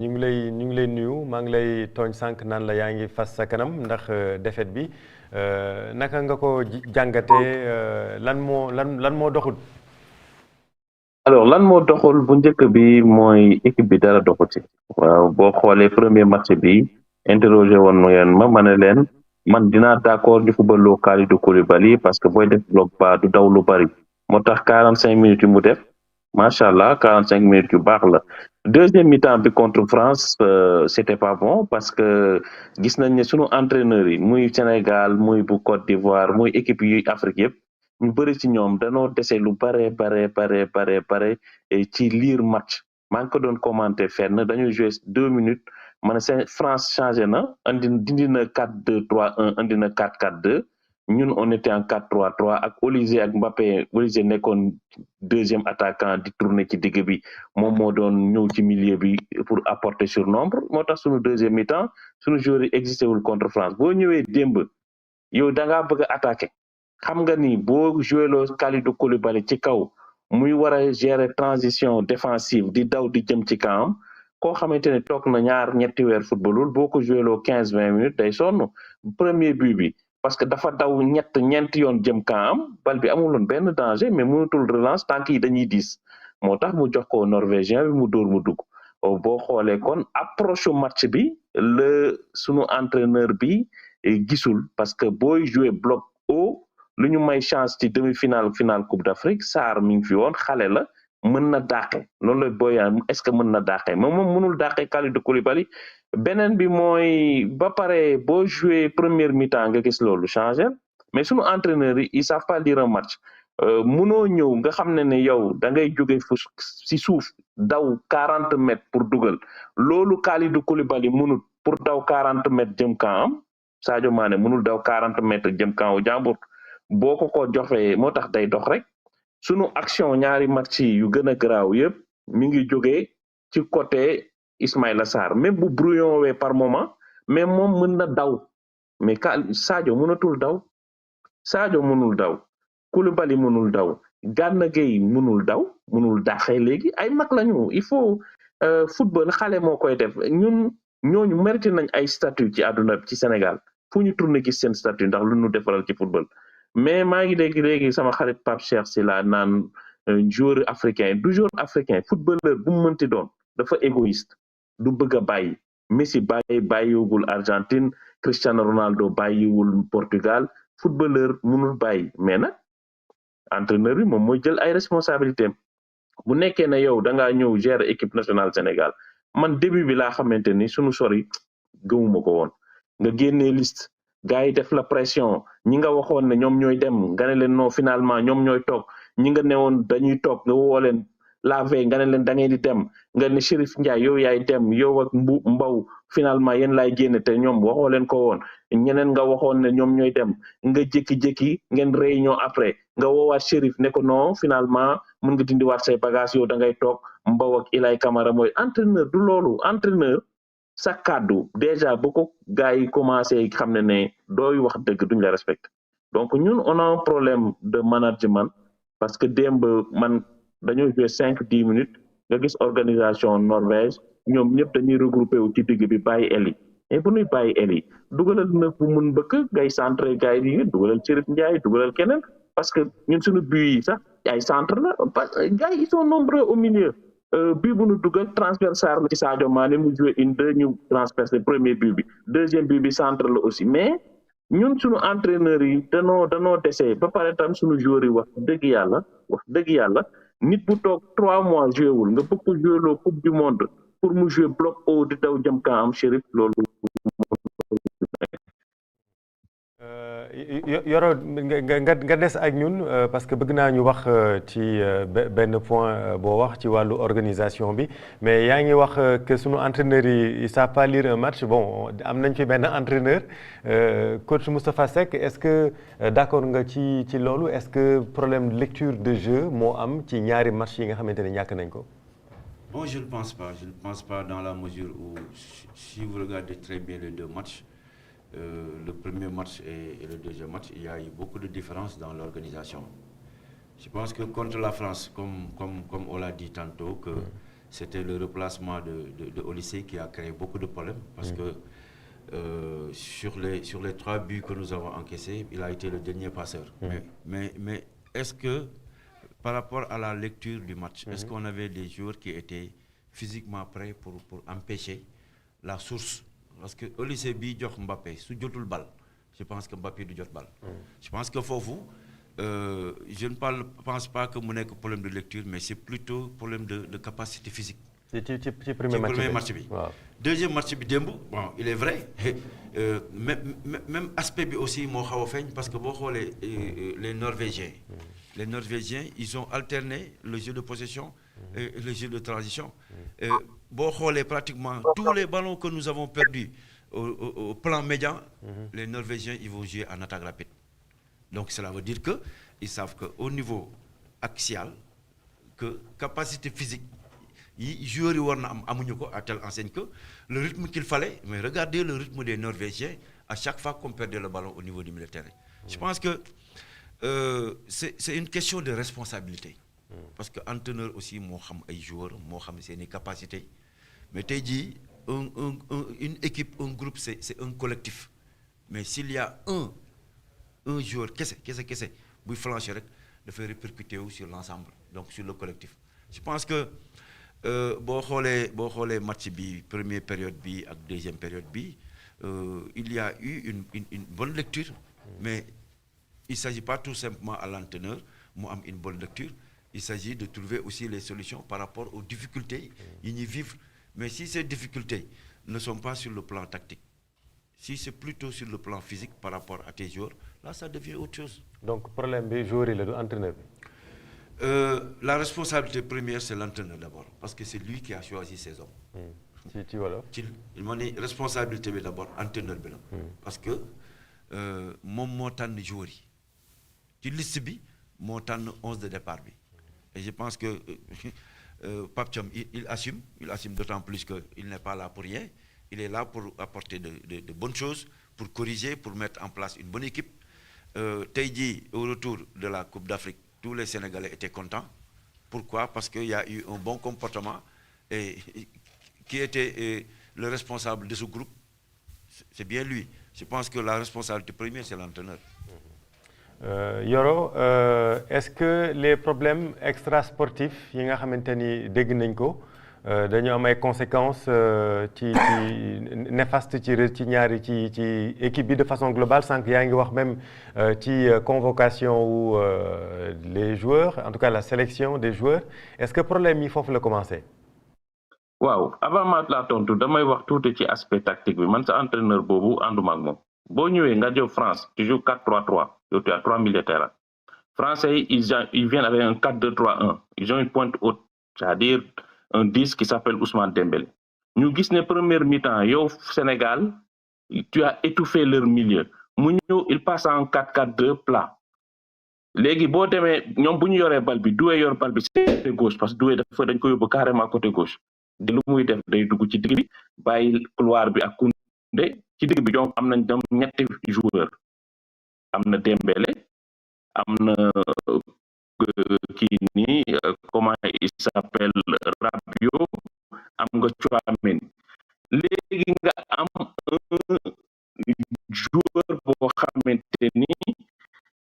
ñu ngi lay nuyu maa ngi lay tooñ sànq naan la yaa ngi fas sa kanam ndax défaite bi naka nga ko jàngatee lan moo doxul. alors lan moo doxul bu njëkk bi mooy équipe bi dara doxul ci waaw boo xoolee premier match bi interrogé woon ngeen ma ne leen man dinaa d'accord di footballoo Kalidou Koulibaly parce que booy def bloc bas du daw lu bari moo tax 45 minutes yu mu def macha allah 45 minutes yu baax la. Deuxième mi-temps bi contre France c'était pas bon parce que gis nañ ne sunu entraîneurs yi muy Sénégal muy bu Côte d'Ivoire muy équipe yi Afrique yëpp ñu bëri ci ñoom danoo dese lu bare ci lire match maa ngi ko doon commenter fenn dañuy jouer 2 minutes ma ne France changé na dindi na 4-2-3-1 andi na 4-4-2 ñun on était en 4-3-3 ak Olise ak Mbappé Olise nekkoon deuxième attaquant di tourner ci digg bi moom moo doon ñëw ci milieu bi pour apporter surnombre moo tax sunu deuxième mi-temps sunu joueur yi existé wul contre France boo ñëwee démb yow da ngaa bëgg a attaquer xam nga ni boo joué loo Kalidou Koulibaly ci kaw muy war a gérer transition défensive di daw di jëm ci kawam koo xamante ne toog na ñetti weer footballul boo ko joué loo 15-20 minutes day sonn premier but bi parce que dafa daw ñeenti yoon jëm kawam bal bi amuloon benn danger mais mënatul relance tànk yi dañuy diis moo tax mu jox ko norvégien bi mu dóor mu dugg boo xoolee kon approche match bi sunu entraîneur bi gisul parce que booy joué bloc haut lu ñu may chance ci demi-finale finale Coupe d'Afrique Sarr mi ngi fi woon xale la mën na dàqe loolu la booyaan est-ce que mën na dàqe moom mënul dàqe Kalidou Koulibaly beneen bi mooy ba pare boo joué première mi-temps nga gis loolu changé mais sunu entraîneurs yi ils savent pas lire un match mënoo ñëw nga xam ne yow da ngay jóge si suuf daw 40 mètres pour dugal loolu Kalidou Koulibaly mënul pour daw 40 mètres jëm kanam Sadio Mané mënul daw 40 mètres jëm kanam jàmbur boo ko joxee moo tax day dox rek sunu action ñaari match yu gën a garaaw yëpp mi ngi jógee ci côté Ismaïla Sarr même bu brouillon wee par moment mais moom mën na daw mais Sadio mënatul daw Sadio mënul daw Koulibaly mënul daw Gana Gueye mënul daw mënul daxee léegi ay mag lañu il faut football xale moo koy def ñooñu mérité nañ ay statut ci àdduna ci Sénégal fu ñu tourné gis seen statut ndax lu ñu defaral ci football mais maa ngi dégg léegi sama xarit Pape Cheikh Sylla naan joueur africain du joueur africain footballeur bu mu mënti doon dafa égoïste du bëgg a bàyyi Messi bàyyiwul Argentine Cristiano Ronaldo bàyyiwul Portugal footballeur mënul bàyyi mais nag entraîneur bi moom mooy jël ay responsabilités bu nekkee ne yow da ngaa ñëw gérer équipe nationale Sénégal man début bi laa xamante ni suñu sori gëmuma ko woon nga génnee liste gars yi def la pression ñi nga waxoon ne ñoom ñooy dem nga ne leen non finalement ñoom ñooy toog ñi nga newoon dañuy toog nga woo leen la veille nga ne leen da ngeen di dem nga ne Chérif Ndiaye yow yaay dem yow ak Mbaw finalement yéen laay génne te ñoom waxoo leen ko woon ñeneen nga waxoon ne ñoom ñooy dem nga jékki-jékki ngeen réunion après nga woowaat Chérif ne ko non finalement mën nga dindiwaat say bagage yow da ngay toog Mbaw ak Ilay Camara mooy entraîneur du loolu entraîneur sa kàddu déjà bu ko gars yi commencé xam ne dooy wax dëgg duñ la respecté donc ñun on a un problème de management parce que démb man dañoo joué 5-10 minutes nga gis organisation Norvège ñoom ñëpp dañuy regroupé wu ci digg bi bàyyi eli mais bu ñuy bàyyi eli dugalal na bu mun bëkk ngay centré gars yi dugalal Chérif Ndiaye dugalal keneen parce que ñun suñu but yi sax ay centre la parce que gars yi ils sont nombreux au milieu bii bu ñu dugal transversal la ci Sadio Mané mu joué une deux ñu transpercé premier but bi deuxième but bi centre la aussi mais ñun suñu entraîneurs yi danoo dese ba pare tam suñu joueurs yi wax dëgg yàlla nit bu toog 3 mois joué wul nga bëgg ko joué loo coupe du monde pour mu joué bloc haut di daw jëm kanam Chérif loolu. Yoro nga des ak ñun parce que bëgg naa ñu wax ci benn point boo wax ci wàllu organisation bi mais yaa ngi wax que sunu entraîneurs yi ils savent pas lire un match bon am nañ fi benn entraîneur coach Moustapha Seck est-ce que d'accord nga ci loolu est-ce que problème de lecture de jeu moo am ci ñaari match yi nga xamante ne ñàkk nañ ko. Bon, je ne pense pas dans la mesure où si vous regardez très bien les deux matchs. Le premier match et le deuxième match, il y a eu beaucoup de différences dans l'organisation. Je pense que contre la France, comme on l'a dit tantôt, que c'était le replacement de Olysée qui a créé beaucoup de problèmes parce que sur les 3 buts que nous avons encaissés, il a été le dernier passeur. Mais est-ce que, par rapport à la lecture du match, est-ce qu'on avait des joueurs qui étaient physiquement prêts pour empêcher la source? Parce que Olysée bi jox Mbappé su jotul bal, je pense que Mbappé du jot bal. Je pense que foofu je ne pense pas que mu nekk problème de lecture, mais c'est plutôt problème de capacité physique. ci premier match bi. Deuxième match bi démb, bon, il est vrai, même aspect bi aussi moo xaw a feeñ parce que boo xoolee les Norvégiens, ils ont alterné le jeu de possession et le jeu de transition. Boo xoolee pratiquement tous les ballons que nous avons perdus au plan médian, les Norvégiens, ils vont jouer en attaque rapide. Donc cela veut dire que ils savent qu'au niveau axial, que capacité physique, les joueurs yi war na am amuñu ko à telle enseigne que le rythme qu'il fallait, mais regardez le rythme des Norvégiens à chaque fois qu'on perdait le ballon au niveau du milieu de terrain. Je pense que c'est une question de responsabilité. Parce que entraîneur aussi moo xam ay joueurs moo xam seeni capacité, mais tey jii une équipe, un groupe, c'est un collectif. Mais s'il y a un joueur kese buy flancher rek dafay répercuter sur l'ensemble, donc sur le collectif. Je pense que boo xoolee match bi première période bi ak deuxième période bi il y a eu une bonne lecture, mais il s'agit pas tout simplement à l'entraîneur mu am une bonne lecture, il s'agit de trouver aussi les solutions par rapport aux difficultés yi ñuy vivre. Mais si ces difficultés ne sont pas sur le plan tactique, si c'est plutôt sur le plan physique par rapport à tes joueurs, là ça devient autre chose. Donc problème bi joueur yi la du entraîneur bi. La responsabilité première c'est l'entraîneur d'abord parce que c'est lui qui a choisi ses hommes. ci wala. Il m'a dit responsabilité bi d'abord entraîneur bi la. Parce que moom moo tànn joueurs yi ci liste bi moo tànn 11 de départ bi. Et je pense que Pape Thiam il assume d'autant plus qu'il n'est pas là pour rien. Il est là pour apporter de bonnes choses, pour corriger, pour mettre en place une bonne équipe. Tey jii au retour de la Coupe d'Afrique, tous les Sénégalais étaient contents. Pourquoi? Parce qu'il y a eu un bon comportement et qui était le responsable de ce groupe, c'est bien lui. Je pense que la responsabilité première, c'est l'entraîneur. Yoro, est-ce que les problèmes extrasportifs yi nga xamante ni dégg nañ ko dañu am ay conséquences ci néfastes ci ñaari ci équipe bi de façon globale, sànq yaa ngi wax même ci convocation wu les joueurs, en tout cas la sélection des joueurs. Est-ce que problème yi foofu la commencé? waaw avant ma laa tontu damay wax tuuti ci aspect tactique bi man sa entraîneur boobu ànduma ak moom. boo ñëwee nga jël France tu joues 4-3-3, yow tu as 3 milieux de terrain. Français ils viennent avec un 4-2-3-1, ils ont une pointe haute, c'est-à-dire un 10 qui s'appelle Ousmane Dembélé. ñu gis ne première mi-temps yow Sénégal tu as étouffé leur milieu mu ñëw il passe en 4-4-2 plat. léegi boo demee ñoom bu ñu yoree bal bi Doué yor bal bi côté gauche parce que Doué dañ ko yóbbu carrément côté gauche. di lu muy def day dugg ci digg bi bàyyi couloir bi ak Koundé ci digg bi ñoom am nañ dem ñetti joueur am na Dembélé am na kii nii comment il s'appelle Rabiot am nga Tchouaméni léegi nga am un joueur boo xamante ni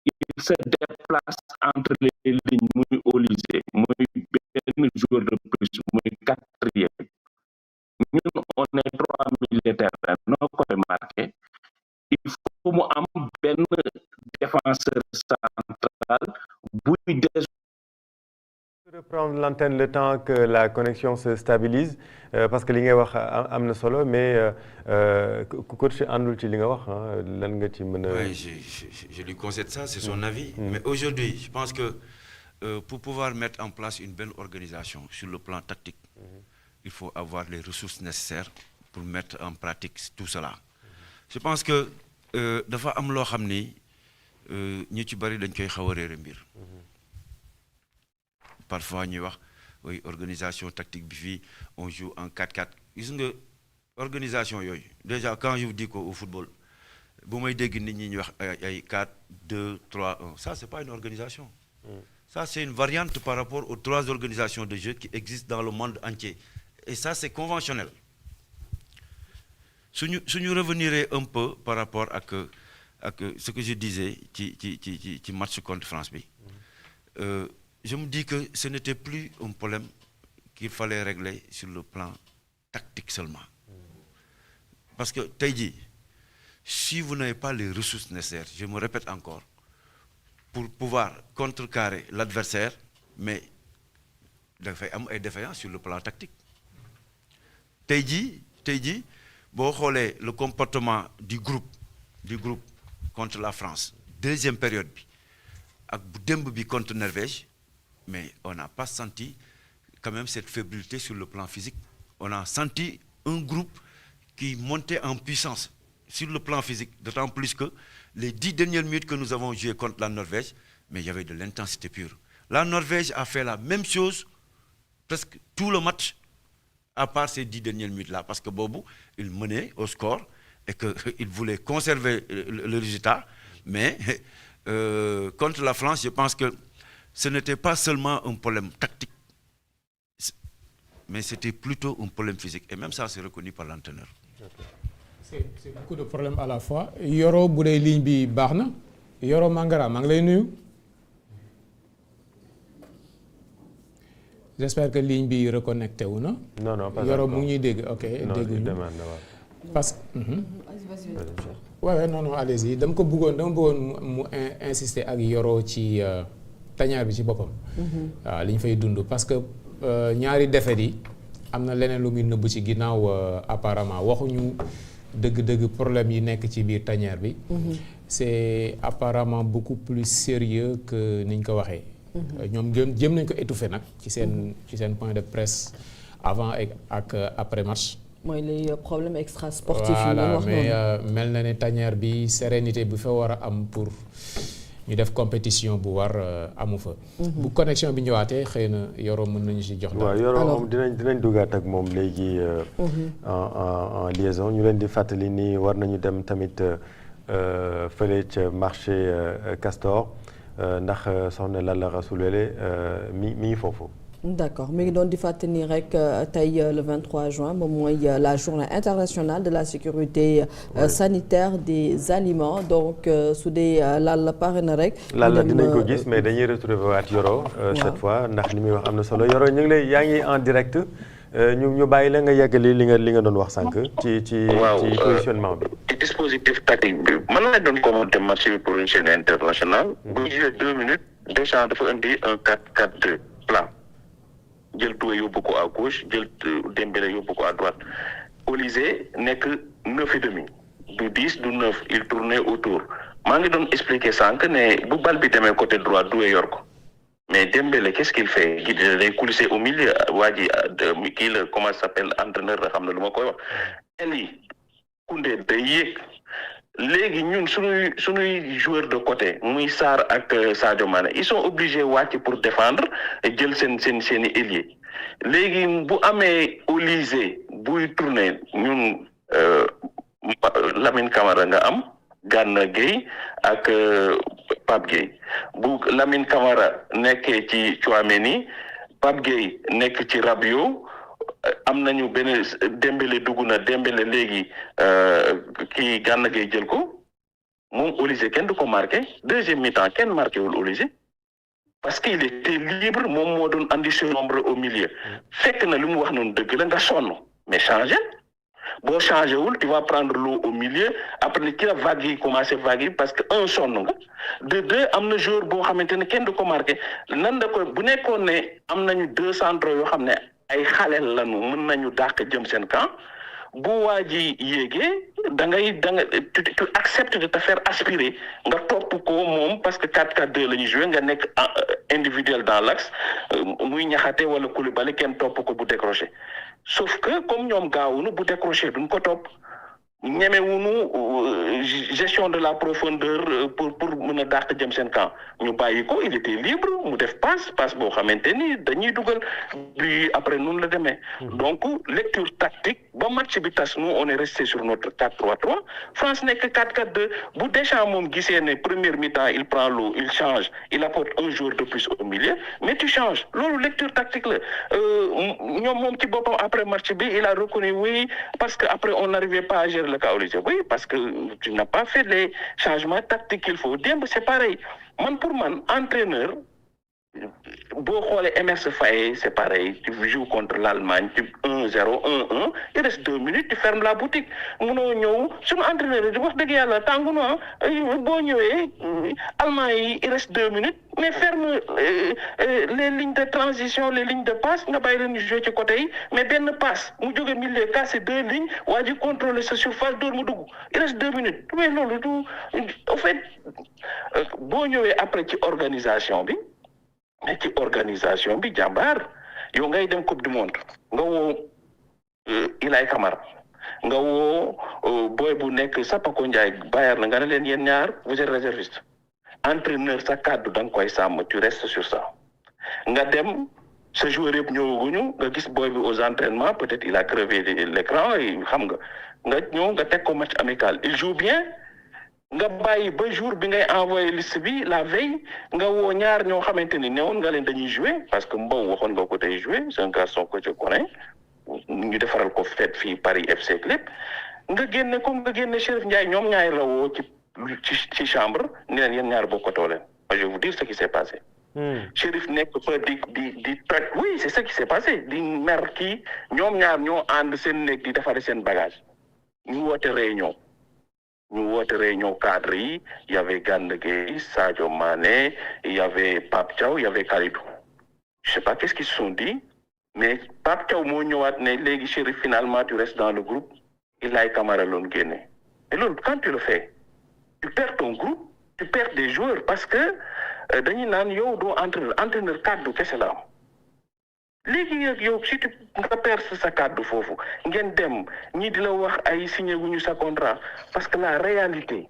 il se déplace entre les lignes muy Olysée muy benn joueur de plus muy quatrième ñun on est 3 milieux de terrain noo koy marqué il faut mu am benn défenseur central buy reprendre l'antenne le temps que la connexion se stabilise parce que li ngay wax am na solo mais coach àndul ci li nga wax lan nga ci mën a. Oui, je lui concède ça, c'est son avis. Mais aujourd'hui, je pense que pour pouvoir mettre en place une bonne organisation sur le plan tactique, il faut avoir les ressources nécessaires pour mettre en pratique tout cela. Je pense que dafa am loo xam ni ñu ci bari dañ koy xaw a réere mbir. Parfois ñuy wax oui organisation tactique bi fii on joue en 4-4 gis nga organisation yooyu déjà quand je vous dis qu'au football bu may dégg nit ñi ñu wax ay 4-2-3-1 ça c'est pas une organisation. Ça, c'est une variante par rapport aux 3 organisations de jeu qui existent dans le monde entier. Et ça, c'est conventionnel. Si nous revenir un peu par rapport à ce que je disais, qui match contre France, je me dis que ce n'était plus un problème qu'il fallait régler sur le plan tactique seulement. Parce que, Taïdi, si vous n'avez pas les ressources nécessaires, je me répète encore, pour pouvoir contrecarrer l'adversaire, mais il faut avoir des défaillances sur le plan tactique. Taïdi, le comportement du groupe contre la France, deuxième période, avec contre Norvège, mais on n'a pas senti quand même cette fébrilité sur le plan physique. On a senti un groupe qui montait en puissance sur le plan physique, d'autant plus que les 10 dernières minutes que nous avons joué contre la Norvège, mais il y avait de l'intensité pure. La Norvège a fait la même chose presque tout le match, à part ces 10 dernières minutes-là, parce que Bobo, il menait au score et qu'il voulait conserver le résultat, mais contre la France, je pense que ce n'était pas seulement un problème tactique, mais c'était plutôt un problème physique, et même ça, c'est reconnu par l'entraîneur. C'est beaucoup de problèmes à la fois. Yoro bu dee ligne bi baax na Yoro Mangara maa ngi lay nuyu. J'espère que ligne bi reconnecté wu na. non pas Yoro mu ngi ñuy dégg ok. dégguñu parce que. waaw non allez-y dama bëggoon mu insister ak Yoro ci tañaar bi ci boppam. waaw li ñu fay dund parce que ñaari défaites yi am na leneen lu muy nëbb ci ginnaaw apparemment waxuñu. dëgg problème yi nekk ci biir tanière bi. C'est apparemment beaucoup plus sérieux que niñ ko waxee. ñoom jëm nañ ko étouffer nag ci seen point de presse avant ak après match. mooy les problèmes extra sportifs. voilà mais mel na ne tanière bi sérénité bu fa war a am pour ñu def compétition bu war amu fa. bu connexion bi ñëwaatee xëy na Yoro mën nañu si jox. waaw Yoro moom dinañ duggaat ak moom léegi en liaison ñu leen di fàttali ni war nañu dem tamit fële ca marché Castor ndax soxna Lalla Rasoulele mi ngi foofu. D'accord mi ngi doon di fàttali rek tey le 23 juin moom mooy la journée internationale de la sécurité sanitaire des aliments donc su dee Lalla pare na rek. Lalla dinañ ko gis mais dañuy retrouver waat Yoro cette fois ndax li muy wax am na solo Yoro ñu ngi lay yaa ngi en direct ñu bàyyi la nga yeggali li nga doon wax sànq. ci positionnement bi. ci dispositif tactique bi mën naa doon commenter match bi pour une chaîne internationale. bu joué 2 minutes Deschamps dafa indi un 4-4-2 plan. jël Touré yóbbu ko à gauche jël Dembélé yóbbu ko à droite Olise nekk 9,5 du 10 du 9 il tournait autour maa ngi doon expliquer sànq ne bu bal bi demee côté droit Doué yor ko mais Dembélé qu'est-ce qu'il fait gi day coulisser au milieu waa ji kii la comment ça s'appelle entraîneur la xam na lu ma koy wax Eli Koundé day yéeg léegi ñun suñuy joueur de côté muy Sarr ak Sadio Mané ils sont obligés wàcc pour défendre jël seen i ailier léegi bu amee Olise buy tourner ñun Lamine Camara nga am Gana Gueye ak Pape Gueye bu Lamine Camara nekkee ci Tchouaméni Pape Gueye nekk ci Rabiot am nañu benn Dembélé dugg na Dembélé léegi kii Gana Gueye jël ko moom Olise kenn du ko marqué deuxième mi-temps kenn marqué wul Olise parce que il était libre moom moo doon andi surnombre au milieu fekk na li mu wax noonu dëgg la nga sonn mais changé boo changé wul tu vas prendre l'eau au milieu après ci la vague yi commencé vague yi parce que un sonn nga de deux am na joueur boo xamante ne kenn du ko marqué nan da ko bu nekkoon ne am nañu 2 centraux yoo xam ne ay xaleel lañu mën nañu dàq jëm seen camp bu waa ji yéegee da nga tu acceptes de te faire aspirer nga topp ko moom parce que 4-4-2 la ñuy joué nga nekk individuel dans l'axe muy Niakhaté wala Koulibaly kenn topp ko bu décroché sauf que comme ñoom gaawunu bu décroché duñ ko topp ñemewuñu gestion de la profondeur pour mën a dàq jëm seen camp ñu bàyyi ko il était libre mu def passe boo xamante ni dañuy dugal bi après noonu la demee. donc lecture tactique ba match bi tas nous on est resté sur notre 4-3-3 France nekk 4-4-2 bu Deschamps moom gisee ne première mi-temps il prend l'eau il change il apporte un joueur de plus au milieu mais tu changes loolu lecture tactique la ñoom moom ci boppam après match bi il a reconnu oui parce que après on n'arrivait pas à gérer le cas oui parce que tu n'as pas fait les changements tactiques qu'il faut démb c'est pareil pour man entraîneur boo xoolee Emerse Faé c'est pareil tu joues contre l'Allemagne tu 1-0 1-1 il reste 2 minutes tu fermes la boutique munoo ñëw suñu entraîneur di wax dëgg yàlla tàngu na boo ñëwee Allemand yi il reste 2 minutes mais ferme les lignes de transition les lignes de passe nga bàyyi leen jouer ci côté yi mais benn passe mu jóge milieu casser 2 lignes waa ji contrôler sa surface door mu dugg il reste 2 minutes mais loolu du au fait boo ñëwee après ci organisation bi. mais ci organisation bi jàmbaar yow ngay dem coupe du monde nga woo Ilay Camara nga woo boy bu nekk Sapako Ndiaye Bayern na nga ne leen yéen ñaar vous êtes réserviste entraîneur sa kàddu da nga koy sàmm tu restes sur ça nga dem sa joueur yëpp ñëwaguñu nga gis boy bi aux entraînements peut-être il a crevé l'écran xam nga ñëw nga teg ko match amical il joue bien nga bàyyi ba jour bi ngay envoyé liste bi la veille nga woo ñaar ñoo xamante ni newoon nga leen dañuy jouer parce que Mbow waxoon nga ko tey jouer c'est un garçon que je connais ñu defaral ko fête fii Paris FC lépp nga génne comme nga génne Chérif Ndiaye ñoom ñaay la woo ci chambre ni leen yéen ñaar bokkatoo leen je vais vous dire ce qui s'est passé. Chérif nekk fa di toj oui c'est ce qui s'est passé di mer kii ñoom ñaar ñoo ànd seen nekk di defare seen bagage ñu woote réunion. ñu woote réunion cadre yi il y avait Gana Gueye Sadio Mané il y avait Pape Thiaw il y avait Kalidou je sais pas qu'est-ce qu'ils se sont dit mais Pape Thiaw moo ñëwaat ne léegi Chérif finalement tu restes dans le groupe Ilay Camara loon génne et loolu quand tu le fais tu perds ton groupe tu perds des joueurs parce que dañuy naan yow doo entraîneur kaddu kese la am léegi yow si tu nga perdre sa kàddu foofu ngeen dem ñii di la wax ay signé wuñu sa contrat parce que la réalité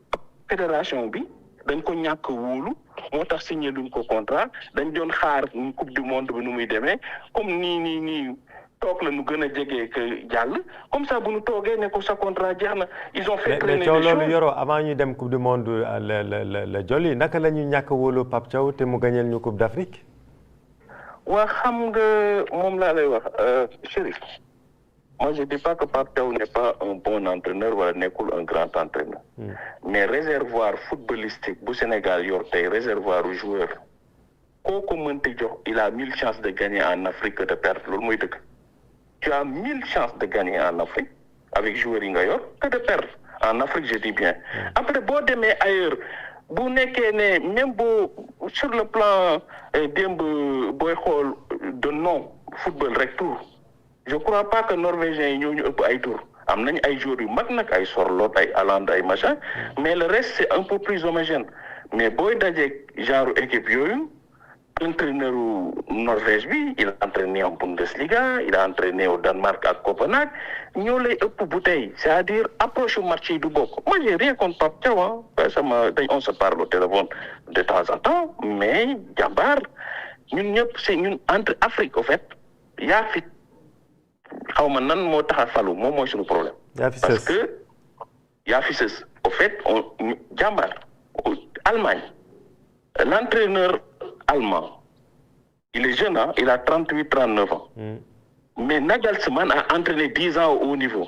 fédération bi dañ ko ñàkk wóolu moo tax signé luñ ko contrat dañ doon xaar coupe du monde bi nu muy demee comme nii toog la nu gën a jege que jàll comme ça bu nu toogee ne ko sa contrat jeex na ils ont fait traîner les choses mais loolu Yoro avant ñuy dem coupe du monde la jolli naka la ñu ñàkk wóolu Pape Thiaw te mu gañeel ñu coupe d'Afrique. waa xam nga moom laa lay wax Chérif moi je dis pas que Pape Thiaw n'est pas un bon entraîneur wala nekkul un grand entraîneur mais réservoir footballistique bu Sénégal yor tey réservoir u joueur kooku mënti jox il a 1000 chances de gagner en Afrique que de perdre loolu mooy dëgg tu as 1000 chances de gagner en Afrique avec joueurs yi nga yor que de perdre en Afrique je dis bien après boo demee ailleurs bu nekkee ne même boo sur le plan démb booy xool de non football rek tour je crois pas que norvégiens yi ñoo ñu ëpp ay tour am nañ ay joueurs yu mag nag ay Sorloth ay Haaland ay machin mais le reste c'est un peu plus homogène mais booy dajeeg genre équipe yooyu entraîneur Norvège bi il a entraîné en Bundesliga il a entraîné au Danemark ak Copenhague ñoo lay ëpp bouteille c'est-à-dire approche match yi du bokk moi j'ai rien contre Pape Thiaw on se parle au téléphone de temps en temps mais jàmbaar ñun ñëpp c'est ñun entre Afrique au fait yaa fi xaw ma nan moo tax a falu moom mooy suñu problème parce que yaa fi sës au fait jàmbaar Allemagne l'entraîneur allemand il est jeune il a 38-39 ans mais Nagelsmann a entraîné 10 ans au haut niveau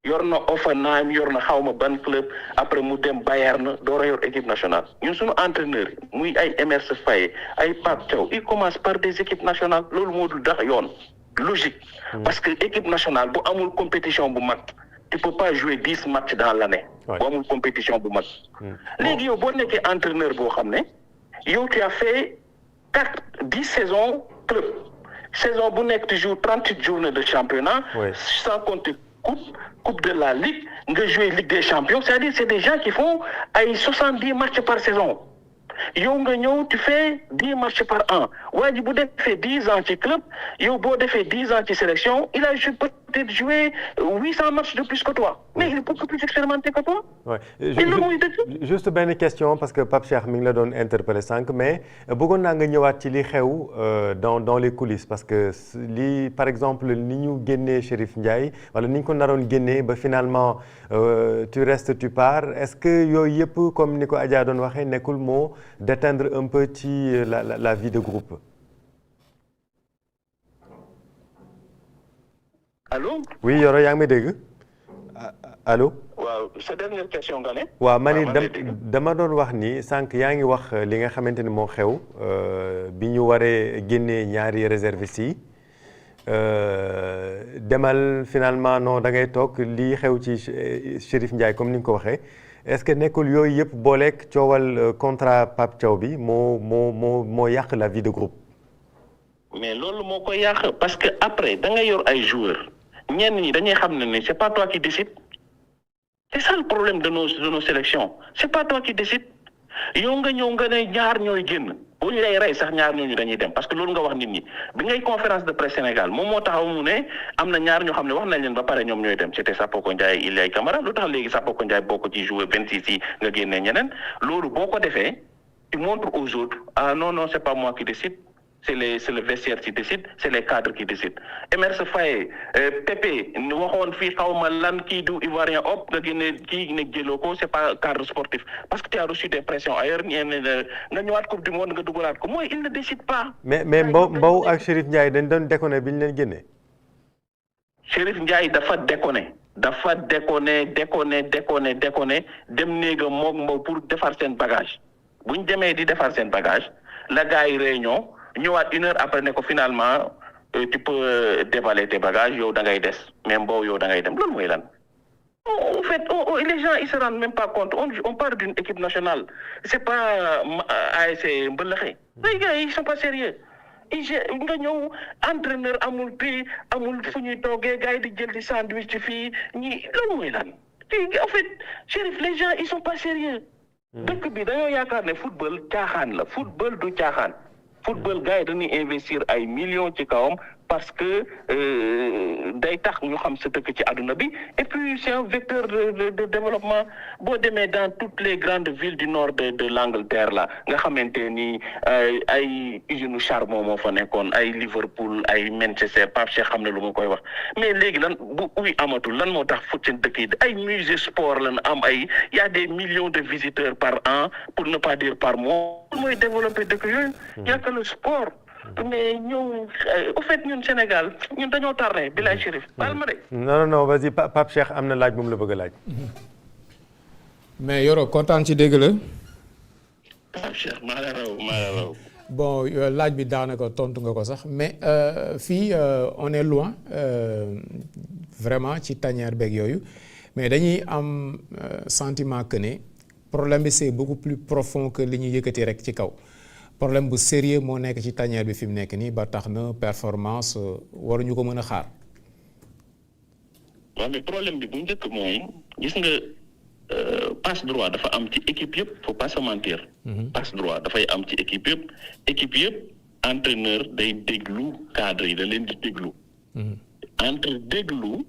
yor na Hoffenheim yor na xawma ban club après mu dem Bayern door a yor équipe nationale ñun suñu entraîneur yi muy ay Emerse Faé ay Pape Thiaw il commence par des équipes nationales loolu moo dul dax yoon logique parce que équipe nationale bu amul compétition bu mag tu peux pas jouer 10 matchs dans l'année bu amul compétition bu mag léegi yow boo nekkee entraîneur boo xam ne yow tu as fait 10 saisons club saison bu nekk tu joues 38 journées de championnat sans compter coupe de la ligue nga jouer ligue des champions c'est-à-dire c'est des gens qui font ay 70 matchs par saison yow nga ñëw tu fais 10 matchs par an waa ji bu defee 10 ans ci club yow boo defee 10 ans ci sélection il a joué peut-être peut-être joué 800 matchs de plus que toi mais il est beaucoup plus expérimenté que toi. Ouais. Juste benn question parce que Pape Cheikh mi ngi la doon interpellé sànq mais bëggoon naa nga ñëwaat ci li xew dans les coulisses parce que li par exemple ni ñu génnee Chérif Ndiaye wala ni ñu ko naroon génnee ba finalement tu restes tu pars est-ce que yooyu yëpp comme ni ko Adja doon waxee nekkul moo d'éteindre un peu ci la vie de groupe. Allô. oui Yoro yaa ngi may dégg allo. waaw sa dernière question nga ne. waaw man dama doon wax ni sànq yaa ngi wax li nga xamante ni moo xew bi ñu waree génnee ñaari réservistes yi demal finalement non da ngay toog lii xew ci Chérif Ndiaye comme ni nga ko waxee est-ce que nekkul yooyu yëpp booleeg coowal contrat Pape Thiaw bi moo yàq la vie de groupe. mais loolu moo koy yàq parce que après da nga yor ay joueurs ñenn ñi dañuy xam ne c'est pas toi qui décide. C'est ça le problème de nos sélections c'est pas toi qui décide yow nga ñëw nga ne ñaar ñooy génn bu ñu lay rey sax ñaar ñooñu dañuy dem parce que loolu nga wax nit ñi bi ngay conférence de presse Sénégal moom moo taxaw mu ne am na ñaar ñoo xam ne wax nañ leen ba pare ñoom ñooy dem c'était Sapoko Ndiaye Ilay Camara lu tax léegi Sapoko Ndiaye bokk ci jouer 26 yi nga génnee ñeneen loolu boo ko defee tu montres aux autres ah non c'est pas moi qui décide c'est le vestiaire qui décide c'est les cadres qui décident Emerse Faé Pépé waxoon fii xawma lan kii du Ivoirien hop nga génne kii ne jëloo ko c'est pas cadre sportif parce que tu as reçu des pressions ailleurs nga ñëwaat coupe du monde nga dugalaat ko mooy il ne décide pas. mais Mbow ak Chérif Ndiaye dañ doon déconné bi ñu leen génnee. Chérif Ndiaye dafa déconné dem néegam moog Mbow pour defar seen bagage bu ñu demee di defar seen bagage la gars yi réunion. ñëwaat 1 heure après ne ko finalement tu peux déballer tes bagages yow da ngay des même boobu yow da ngay dem loolu mooy lan. en fait les gens ils se rendent même pas compte on parle d'une équipe nationale c'est pas ASC Mbëlëxe. les gars ils sont pas sérieux nga ñëw entraîneur amul prix amul fu ñuy toogee gars yi di jël di sandwich ci fii ñi loolu mooy lan. en fait Chérif les gens ils sont pas sérieux. dëkk bi dañoo yaakaar ne football caaxaan la football du caaxaan. football gars yi dañuy investir ay millions ci kawam parce que day tax ñu xam sa dëkk ci àdduna bi et puis c'est un vecteur de développement boo demee dans toutes les grandes villes du nord de l'Angleterre là nga xamante ni ay usine charbon moo fa nekkoon ay Liverpool ay Manchester Pape Cheikh xam ne lu ma koy wax mais léegi lan bu uy amatul lan moo tax foot seen dëkk yi ay musée sport lan am ay y a des millions de visiteurs par an pour ne pas dire par mois mooy développer dëkk yooyu yàq le sport mais ñëw au fait ñun Sénégal ñun dañoo tardé bilaay Chérif baal ma de. non vas-y Pape Cheikh am na laaj moom la bëgg a laaj. mais Yoro kontaan ci dégg la. Pape Cheikh maa la raw. bon laaj bi daanaka tontu nga ko sax mais fii on est loin vraiment ci tanière beeg yooyu mais dañuy am sentiment que ne problème bi c'est beaucoup plus profond que li ñuy yëkkati rek ci kaw. problème bu sérieux moo nekk ci tanière bi fi mu nekk nii ba tax na performance waruñu ko mën a xaar. waaw mais problème bi bu njëkk mooy gis nga passe droit dafa am ci équipe yëpp faut pas se mentir. passe droit dafay am ci équipe yëpp entraîneur day déglu cadre yi da leen di déglu. entre déglu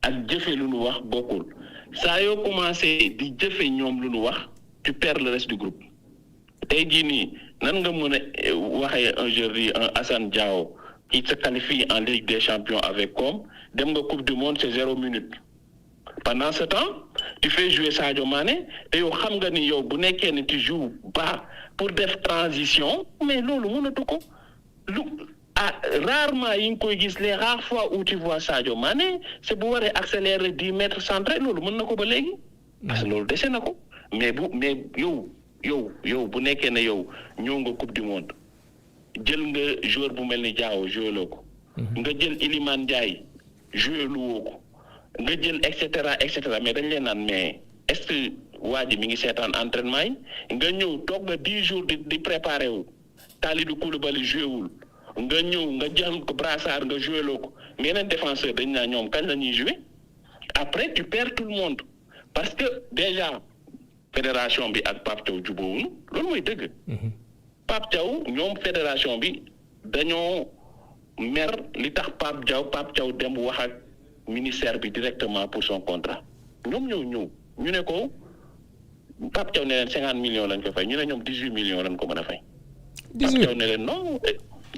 ak jëfe lu nu wax bokkul saa yoo commencé di jëfe ñoom lu nu wax tu perds le reste du groupe. tey jii nii nan nga mën a waxee aujourd'hui un Assane Diao qui se qualifie en Ligue des Champions avec comme dem nga Coupe du Monde c'est 0 minute pendant ce temps tu fais jouer Sadio Mané te yow xam nga ni yow bu nekkee ni tu joues bas pour def transition mais loolu mënatu ko rarement yi nga koy gis les rares fois où tu vois Sadio Mané c'est bu waree accélérer 10 mètres centré loolu mën na ko ba léegi parce que loolu dese na ko mais yow bu nekkee ne yow ñëw nga Coupe du Monde jël nga joueur bu mel ni Diao joué loo ko. nga jël Iliman Ndiaye joué lu woo ko nga jël et cetera mais dañ leen naan mais est-ce que waa ji mi ngi seetaan entraînement yi nga ñëw toog nga 10 jours di préparer wu Kalidou Koulibaly joué wul nga ñëw nga jël ko brassard nga joué loo ko mais yeneen défenseur dañ naan ñoom kañ la ñuy joué après tu perds tout le monde parce que déjà. fédération bi ak Pape Thiaw jubóowuñu loolu mooy dëgg. Pape Thiaw ñoom fédération bi dañoo mer li tax Pape Thiaw dem wax ak ministère bi directement pour son contrat ñoom ñëw ñu ne ko Pape Thiaw ne leen 50 millions lañ ko fay ñu ne ñoom 18 millions lañ ko mën a fay. 18 Pape Thiaw ne leen non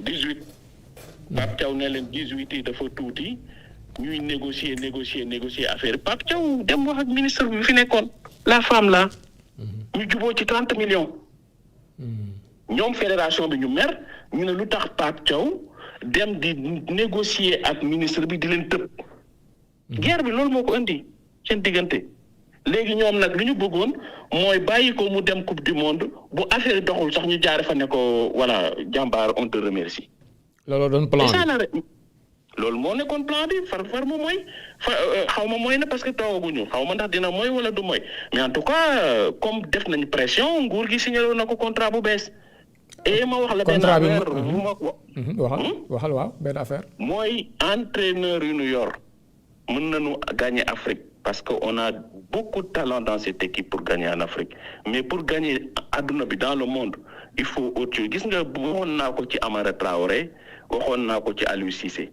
18. Pape Thiaw ne leen 18 yi dafa tuuti ñuy négocier affaire Pape Thiaw dem wax ak ministre bi fi nekkoon la femme là. ñu juboo ci 30 millions. ñoom fédération bi ñu mer ñu ne lu tax Pape Thiaw dem di négocier ak ministre bi di leen tëb. guerre bi loolu moo ko indi seen diggante. léegi ñoom nag li ñu bëggoon mooy bàyyi ko mu dem coupe du monde bu affaire doxul sax ñu jaare fa ne ko voilà jàmbaar on te remercie. loolu doon plan bi loolu moo nekkoon plan bi far mu mooy xaw ma mooy na parce que toogaguñu xaw ma ndax dina mooy wala du mooy mais en tout cas comme def nañu pression nguur gi signalé na ko contrat bu bees. et ma wax la benn affaire waxal waaw benn affaire. mooy entraîneur yu ñu yor mën nañu gagner Afrique. Parce qu'on a beaucoup de talent dans cette équipe pour gagner en Afrique. Mais pour gagner àdduna bi dans le monde, il faut autre chose. Gis nga waxoon naa ko ci Amara Traoré waxoon naa ko ci Aliou Cissé.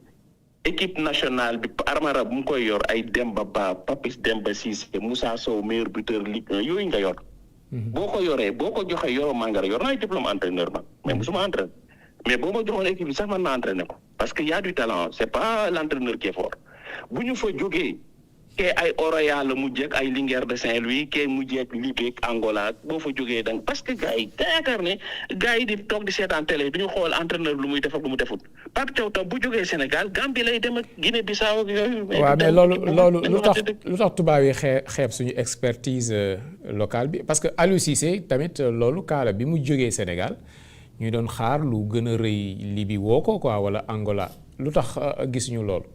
Équipe nationale bi Amara bu mu koy yor ay Demba Ba Papis Demba Cissé Moussa Sow meilleur buteur Ligue 1 yooyu nga yor. boo ko yoree boo ko joxee Yoro Mangara yor naa ay diplôme entraîneur man mais musuma entraîner. Mais boo ma joxoon équipe bi sax man naa entraîner ko. Parce que y a du talent, c'est pas l'entraîneur qui est fort. Bu ñu fa jógee kee ay Oroya la mujjee ak ay Linguère de Saint-Louis kee mujjee ak Libye ak Angola boo fa jógee dang parce que gars yi yaakaar ne gars yi di toog di seetaan télé du ñu xool entraîneur lu muy def ak lu mu defut Pape Thiaw tam bu jógee Sénégal Gambie lay dem ak Guinée Bissau ak yooyu. waaw mais loolu lu tax tubaab yi xeeb suñu expertise locale bi parce que Aliou Cissé tamit loolu kaala bi mu jógee Sénégal ñu doon xaar lu gën a rëy Libye woo ko quoi wala Angola lu tax gisuñu loolu.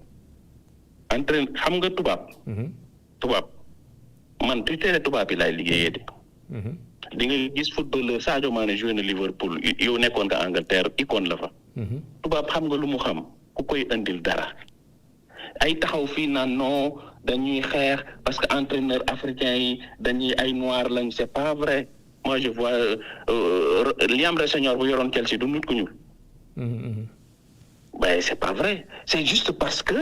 entraîne xam nga tubaab man tutelle tubaab bi laay liggéeyee de. di nga gis footballeur Sadio Mané joué na Liverpool yow nekkoon nga Angleterre icône la fa. tubaab xam nga lu mu xam ku koy indil dara ay taxaw fii naan non dañuy xeex parce que entraîneur africain yi dañuy ay noir lañ c'est pas vrai moi je vois Liam Senior bu yoroon Chelsea du nit ku ñuul. Ben, c'est pas vrai. C'est juste parce que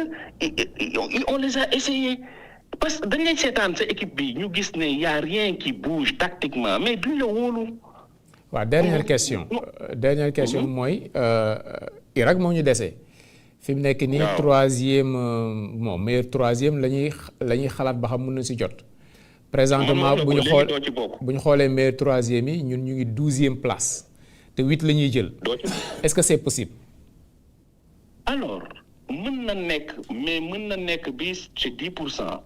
on les a essayés. Parce que dans cette équipe, nous avons qu'il n'y a rien qui bouge tactiquement. Mais nous avons... Dernière question. Dernière question, moi, Irak moo ñu dese. Fi mu nekk nii troisième meilleur troisième la ñuy xalaat ba xam mën na si jot. Présentement bu ñu xoolee meilleur troisième yi ñun ñu ngi 12e place te 8 la ñuy jël. Est-ce que c'est possible? Alors mën na nekk mais mën na nekk bi ci 10%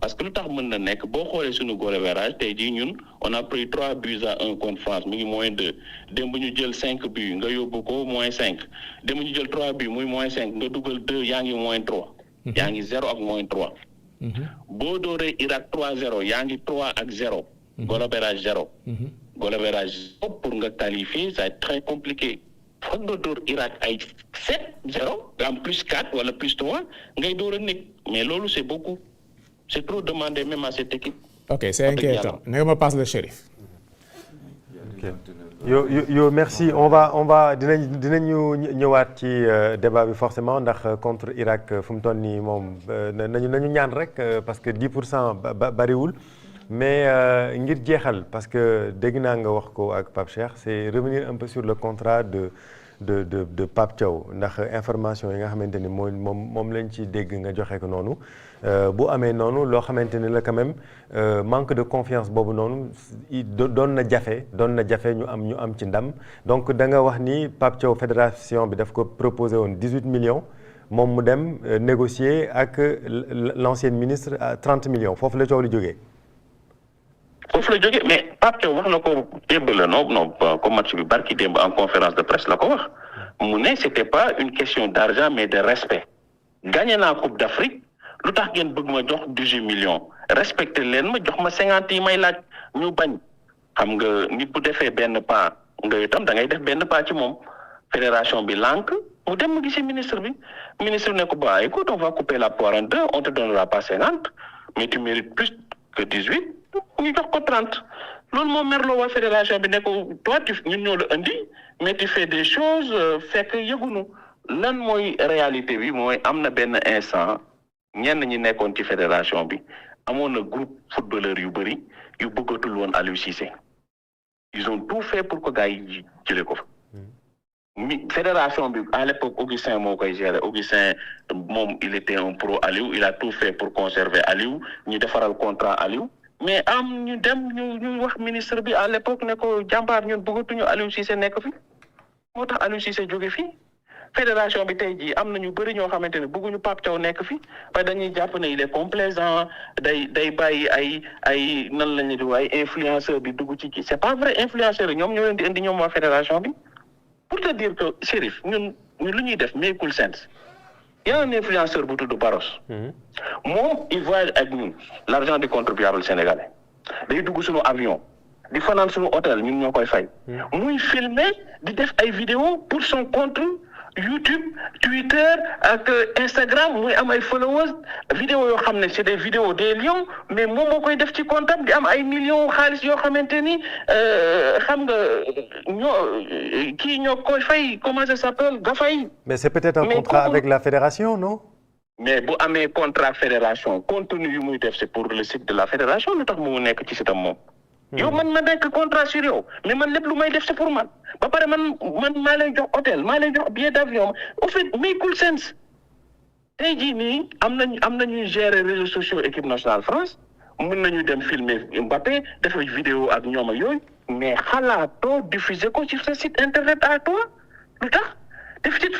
parce que lu tax mën na nekk boo xoolee suñu goal average tey jii ñun on a pris 3 buts à 1 contre France mi ngi moins 2 démb ñu jël 5 buts nga yóbbu ko moins 5 démb ñu jël 3 buts muy moins 5 nga dugal 2 yaa ngi moins 3. yaa ngi 0 ak moins 3. boo dooree Irak 3-0 yaa ngi 3 ak 0. goal average 0. goal average pour nga qualifier ça est très compliqué. foog nga door Irak ay 7-0 en plus 4 wala plus 3 ngay door a nekk mais loolu c'est beaucoup c'est trop demandé même à cette équipe. Ok, c'est inquiétant. Ne ma passe le shérif. Ok. Yo merci on va dinañu ñëwaat ci débat bi forcément ndax contre Irak fu mu toll nii moom nañu ñaan rek parce que 10% bariwul mais ngir jeexal parce que dégg naa nga wax ko ak Pape Cheikh c'est revenir un peu sur le contrat de Pape Thiaw ndax information yi nga xamante ni moom lañ ci dégg nga joxe ko noonu bu amee noonu loo xamante ni la quand même manque de confiance boobu noonu doon na jafe ñu am ci ndam donc da nga wax ni Pape Thiaw fédération bi daf ko proposé woon 18 millions moom mu dem négocier ak l'ancien ministre à 30 millions foofu la coow li jógee. foofu la jógee mais Pape Thiaw wax na ko démb la non comme match bi barki démb en conférence de presse la ko wax mu ne c'était pas une question d'argent mais de respect gagné naa Coupe d'Afrique lu tax ngeen bëgg ma jox 18 millions respecté leen ma jox ma 50 yi may laaj ñu bañ xam nga nit bu defee benn pas nga itam da ngay def benn pas ci moom fédération bi lànk mu dem mu gisi ministre bi ne ko bah écoute on va couper la poire en deux on te donnera pas 50 mais tu mérites plus que 18 ñu jox ko 30 loolu moo merloo waa fédération bi ne ko toi ñun ñoo la indi mais tu fais des choses fekk yëgunu lan mooy réalité bi mooy am na benn instant ñenn ñi nekkoon ci fédération bi amoon na groupe footballeur yu bëri yu bëggatul woon Aliou Cissé ils ont tout fait pour que gars yi jëlee ko fa. Fédération bi à l'époque Augustin moo koy gérer Augustin moom il était un pro Aliou il a tout fait pour conserver Aliou ñu defaral contrat Aliou mais am ñu dem ñu wax ministre bi à l'époque ne ko jàmbaar ñun bëggatuñu Aliou Cissé nekk fi moo tax Aliou Cissé jóge fii fédération bi tey jii am na ñu bëri ñoo xamante ne bëgguñu Pape Thiaw nekk fi parce que dañuy jàpp ne il est complaisant day bàyyi ay nan lañu di ay influenceur bi dugg ci kii c'est pas vrai influenceurs yi ñoom ñoo leen di indi ñoom waa fédération bi. Pour te dire que Chérif ñun lu ñuy def makeul sense y a un influenceur bu tudd Baros moom il voyage ak ñun l'argent du contribuable sénégalais day dugg suñu avion di fanaan suñu hôtel ñun ñoo koy fay muy filmer di def ay vidéo pour son compte YouTube Twitter ak Instagram muy am ay followers vidéo yoo xam ne c'est des vidéos des lions mais moom moo koy def ci compte di am ay millions xaalis yoo xamante ni xam nga ñoo koy fay comment ça s'appelle Gafay. Mais c'est peut-être un contrat avec la fédération, non? Mais bu amee contrat fédération contenu yu muy def c'est pour le site de la fédération lu tax mu nekk ci sitam moom. yow man ma nekk contrat sur yow mais man lépp lu may def c'est pour man ba pare man maa lay jox hôtel maa lay jox billet d'avion au fait makeul sense tey jii nii am nañu gérer réseaux sociaux équipe nationale France mën nañu dem filmer Mbappé def vidéo ak ñoom ak yooyu mais xalaatoo diffuser ko sur ce site internet à toi lu tax def ci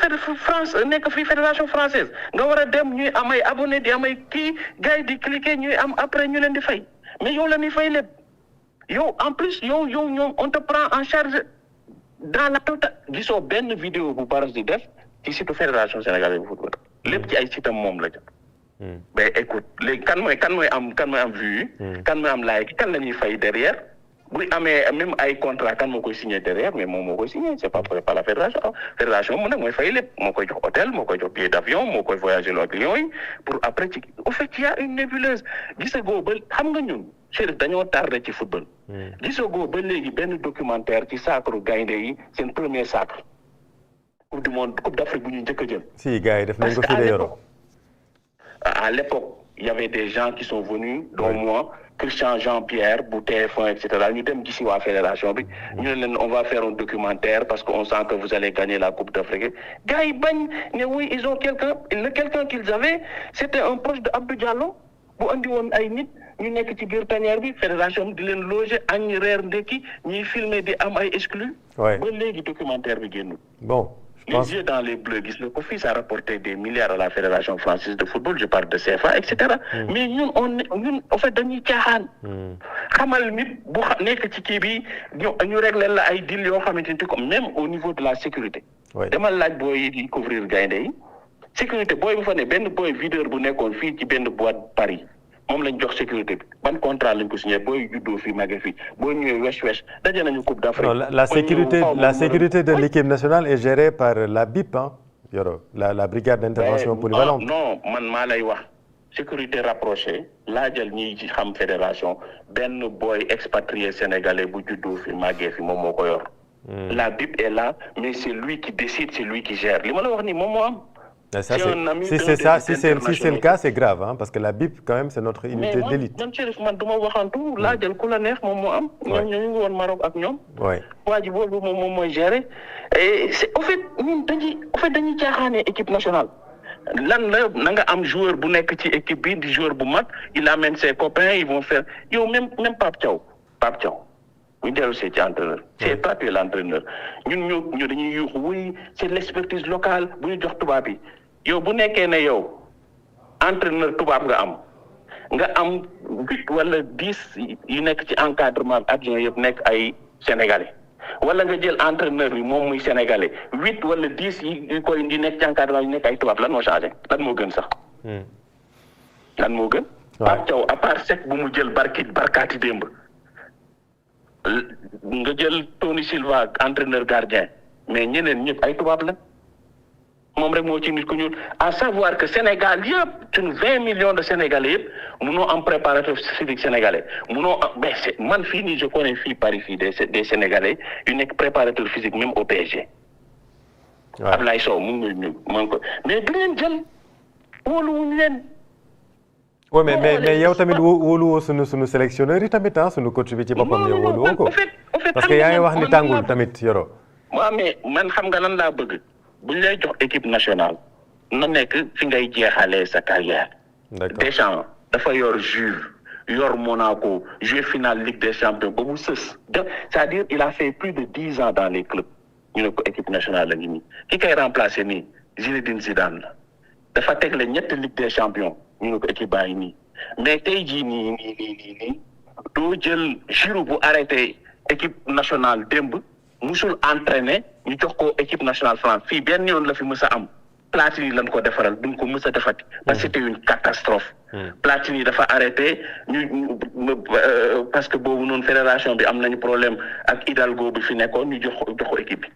France nekk fii fédération française nga war a dem ñuy am ay abonnés di am ay kii gars yi di cliquer ñuy am après ñu leen di fay mais yow la ñuy fay lépp. yow en plus yow ñoom on te prend en charge dans la totale gisoo benn vidéo bu Baros di def ci site fédération sénégalaise bu football lépp ci ay sitam moom la jot. mais écoute léegi kan mooy am vue kan mooy am like kan la ñuy fay derrière bu amee même ay contrat kan moo koy signer derrière mais moom moo koy signer c'est pas la fédération mu nag mooy fay lépp moo koy jox hôtel moo koy jox billet d'avion moo koy voyager ak Lions yi pour après ci au fait il y a une nébuleuse gisagoo ba xam nga ñun Chérif dañoo tardé ci football. gisagoo ba léegi benn documentaire ci sacre gaynde yi seen premier sacre coupe du monde coupe d'Afrique bu ñu njëkk a jël. si gars yi def nañ ko fi de Yoro. À l'époque il y avait des gens qui sont venus dont moi Christian Jean-Pierre bu TF1 et cetera ñu dem gisi waa fédération bi ñu ne leen on va faire un documentaire parce que on sent que vous allez gagner la coupe d'Afrique gars yi bañ ne oui ils ont quelqu'un qu'ils avaient c'était un proche de Abdou Diallo bu andi woon ay nit ñu nekk ci biir tanière bi fédération bi di leen loger añ reer ndekki ñuy filmer di am ay exclus ba léegi documentaire bi génnul bon les yeux dans les bleus gis nga ko fii ça rapportait des milliards à la fédération française de football je parle de CFA et cetera mais ñun en fait dañuy caaxaan xamal nit bu nekk ci kii bi ñu régler la ay deal yoo xamante ni comme même au niveau de la sécurité dama laaj booy di couvrir gaynde yi sécurité booy bu fa ne benn booy videur bu nekkoon fii ci benn boîte Paris moom lañ jox sécurité bi ban contrat lañ ko signé booy juddoo fii màgge fii booy ñëwee wesh daje nañu coupe d'Afrique. Non, la sécurité de l'équipe nationale est gérée par la BIP Yoro la brigade d'intervention polyvalente. non man maa lay wax sécurité rapprochée laajal ñi ci xam fédération benn booy expatrié sénégalais bu juddoo fii màggee fii moom moo ko yor. La BIP est là mais c'est lui qui décide c'est lui qui gère li ma la wax nii moom moo am. Ça, si c'est le cas, c'est grave, hein, parce que la BIP, quand même, c'est notre unité d'élite. Man Chérif man duma waxantu laajal ku la neex moom moo am. ñoom ñu ngi woon Maroc ak ñoom. waa ji boobu moom mooy gérer. et c'est au fait ñun dañuy caaxaane équipe nationale. lan la na nga am joueur bu nekk ci équipe bi di joueur bu mag il amène ses copains ils vont faire yow même Pape Thiaw ñu dellu see ci entraîneur c'est toi tu es l'entraîneur ñun ñu dañuy yuuxu oui c'est l'expertise locale bu ñu jox tubaab yi yow bu nekkee ne yow entraîneur tubaab nga am 8 wala 10 yu nekk ci encadrement adjoint yëpp nekk ay sénégalais wala nga jël entraîneur bi moom muy sénégalais 8 wala 10 yi koy di nekk ci encadrement yu nekk ay tubaab lan moo changé lan moo gën sax lan moo gën Pape Thiaw à part sec bu mu jël barkaati démb nga jël Tony Silva entraîneur gardien mais ñeneen ñëpp ay tubaab la moom rek moo ci nit ku ñuul à savoir que Sénégal yëpp suñu 20 millions de Sénégalais yëpp munoo am préparateur physique sénégalais munoo am man fii nii je connais fii Paris fii des Sénégalais yu nekk préparateur physique même au PSG. Ablaye Sow mu ngi ñu man ko mais du leen jël wóoluwuñu leen oui mais yow tamit wóoluwoo sunu sélectionneur yi tamit sunu coach bi ci boppam yow wóoluwoo ko. parce que yaa ngi wax ni tàngul tamit Yoro. waaw mais man xam nga lan laa bëgg buñ lay jox équipe nationale na nekk fi ngay jeexalee sa carrière. D'accord. Deschamps dafa yor Juve yor Monaco joué finale Ligue des Champions ba mu sës. c'est-à-dire il a fait plus de 10 ans dans les clubs ñu ne ko équipe nationale la ngi nii ki koy remplacer nii Zinedine Zidane la dafa tegle ñetti Ligue des Champions ñu ne ko équipe baa ngi nii mais tey jii nii doo jël Giroud bu arrêté équipe nationale démb musul entraîné ñu jox ko équipe nationale France fii benn yoon la fi mës a am Platini lañ ko defaral duñ ko mës a defati parce que c'était une catastrophe. Platini dafa arrêté ñu parce que boobu noonu fédération bi am nañu problème ak Hidalgo bi fi nekkoon ñu jox ko équipe bi.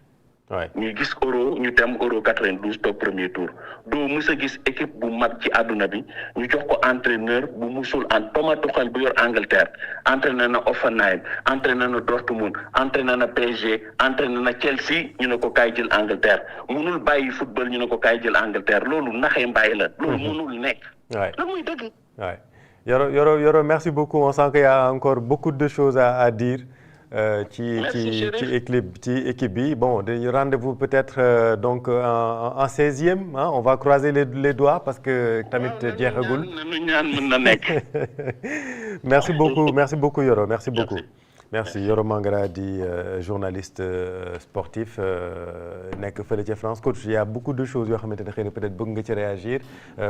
ñuy gis euro ñu dem euro 92 ba premier tour doo mës a gis équipe bu mag ci àdduna bi ñu jox ko entraîneur bu musul Thomas Tuchel bu yor Angleterre entraîné na Hoffenheim entraîné na Dortmund entraîné na PSG entraîné na Chelsea ñu ne ko kaay jël Angleterre munul bàyyi football ñu ne ko kaay jël Angleterre loolu naxee mbaay la. loolu munul nekk. la muy dëgg. Yoro merci beaucoup on sent qu'il y a encore beaucoup de choses à dire. ci équipe bi bon dañu rendez-vous peut-être donc en 16e on va croiser les doigts parce que tamit jeexagul. ñaan mën na nekk. merci beaucoup Yoro merci beaucoup. merci Yoro Mangara di journaliste sportif nekk fële ca France coach il y a beaucoup de choses yoo xamante ne xëy na peut-être bëgg nga ci réagir